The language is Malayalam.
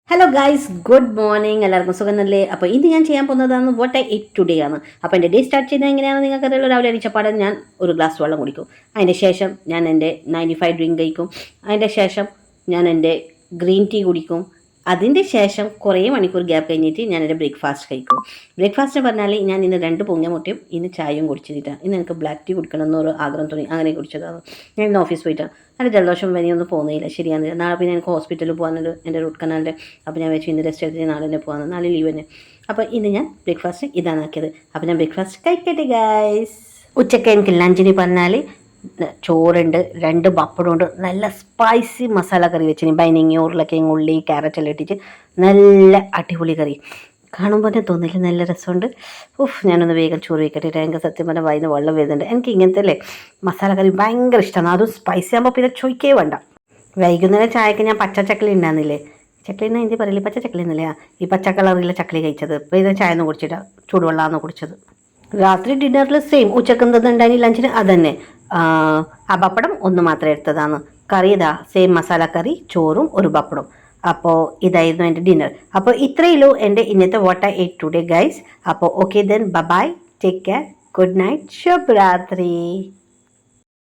Hello guys, good morning. എല്ലാവർക്കും സുഖമല്ലേ? അപ്പോൾ ഇന്ന് ഞാൻ ചെയ്യാൻ പോകുന്നതാണ് വാട്ട് ഐ എറ്റ് ടുഡേ ആണ്. അപ്പോൾ എൻ്റെ ഡേ സ്റ്റാർട്ട് ചെയ്യുന്നത് എങ്ങനെയാണെന്ന് നിങ്ങൾക്ക് അറിയുള്ളൂ. രാവിലെ എണീച്ചപ്പാടെ ഞാൻ ഒരു ഗ്ലാസ് വെള്ളം കുടിക്കും. അതിൻ്റെ ശേഷം ഞാൻ എൻ്റെ 95 ഡ്രിങ്ക് കഴിക്കും. അതിൻ്റെ ശേഷം ഞാൻ എൻ്റെ ഗ്രീൻ ടീ കുടിക്കും. അതിൻ്റെ ശേഷം കുറേ മണിക്കൂർ ഗ്യാപ്പ് കഴിഞ്ഞിട്ട് ഞാൻ എൻ്റെ ബ്രേക്ക്ഫാസ്റ്റ് കഴിക്കും. ബ്രേക്ക്ഫാസ്റ്റ് പറഞ്ഞാൽ ഞാൻ ഇന്ന് 2 പൊങ്ങിയ മുട്ടയും ഇന്ന് ചായയും കുടിച്ചിട്ടാണ്. ഇന്ന് എനിക്ക് ബ്ലാക്ക് ടീ കുടിക്കണം എന്നൊരു ആഗ്രഹം തോന്നി, അങ്ങനെ കുടിച്ചതാണ്. ഞാൻ ഇന്ന് ഓഫീസ് പോയിട്ടാണ്. നല്ല ജലദോഷം പനിയൊന്നും പോകുന്നില്ല, ശരിയാണ്. നാളെ പിന്നെ എനിക്ക് ഹോസ്പിറ്റലിൽ പോകാനുണ്ട്, എൻ്റെ റൂട്ട് കനാലിൻ്റെ. അപ്പോൾ ഞാൻ വെച്ച് ഇന്ന് റെസ്റ്റ് എടുത്തിട്ട് നാളെ തന്നെ പോകാമെന്ന്, നാളെ ലീവ് തന്നെ. അപ്പോൾ ഇന്ന് ഞാൻ ബ്രേക്ക്ഫാസ്റ്റ് ഇതാണ് ആക്കിയത്. അപ്പോൾ ഞാൻ ബ്രേക്ക്ഫാസ്റ്റ് കഴിക്കട്ടെ ഗൈസ്. ഉച്ചയ്ക്ക് എനിക്ക് ലഞ്ചിന് പറഞ്ഞാൽ ചോറുണ്ട്, 2 പപ്പടമുണ്ട്, നല്ല സ്പൈസി മസാല കറി വെച്ചിന്. ബൈനിങ്ങി ഉരുളക്കിഴങ്ങ് ഉള്ളി ക്യാരറ്റ് എല്ലാം ഇട്ടിട്ട് നല്ല അടിപൊളി കറി. കാണുമ്പോൾ തന്നെ തോന്നില്ല, നല്ല രസമുണ്ട്. ഞാനൊന്ന് വേഗം ചോറ് വയ്ക്കട്ടെ. എനിക്ക് സത്യം പറഞ്ഞാൽ വായിന്ന് വെള്ളം വരുന്നുണ്ട്. എനിക്ക് ഇങ്ങനത്തെ അല്ലേ മസാല കറി ഭയങ്കര ഇഷ്ടമാണ്. അതും സ്പൈസി ആകുമ്പോൾ പിന്നെ ചോദിക്കേ വേണ്ട. വൈകുന്നേരം ചായക്ക് ഞാൻ പച്ച ചക്കലി ഉണ്ടാകുന്നില്ലേ, ചക്കലി എന്ന് എന്ത് പറയില്ലേ, പച്ച ചക്കലി എന്നല്ലേ, ഈ പച്ച കളറിലെ ചക്കലി കഴിച്ചത്. ഇപ്പോൾ ഇത് ചായ ഒന്നും കുടിച്ചിട്ട് ചൂടുവെള്ളമാണ് കുടിച്ചത്. രാത്രി ഡിന്നറിൽ സെയിം ഉച്ചക്ക് എന്തെന്നുണ്ടായി ലഞ്ചിന് അതന്നെ. ആ പപ്പടം ഒന്ന് മാത്രം എടുത്തതാണ്. കറി ഇതാ സെയിം മസാല കറി, ചോറും ഒരു പപ്പടും. അപ്പോൾ ഇതായിരുന്നു എൻ്റെ ഡിന്നർ. അപ്പോൾ ഇത്രയുള്ളൂ എൻ്റെ ഇന്നത്തെ വാട്ട് ഐ ഏറ്റ് ടുഡേ ഗൈസ്. അപ്പോൾ okay then bye, take care, good night, ശുഭരാത്രി.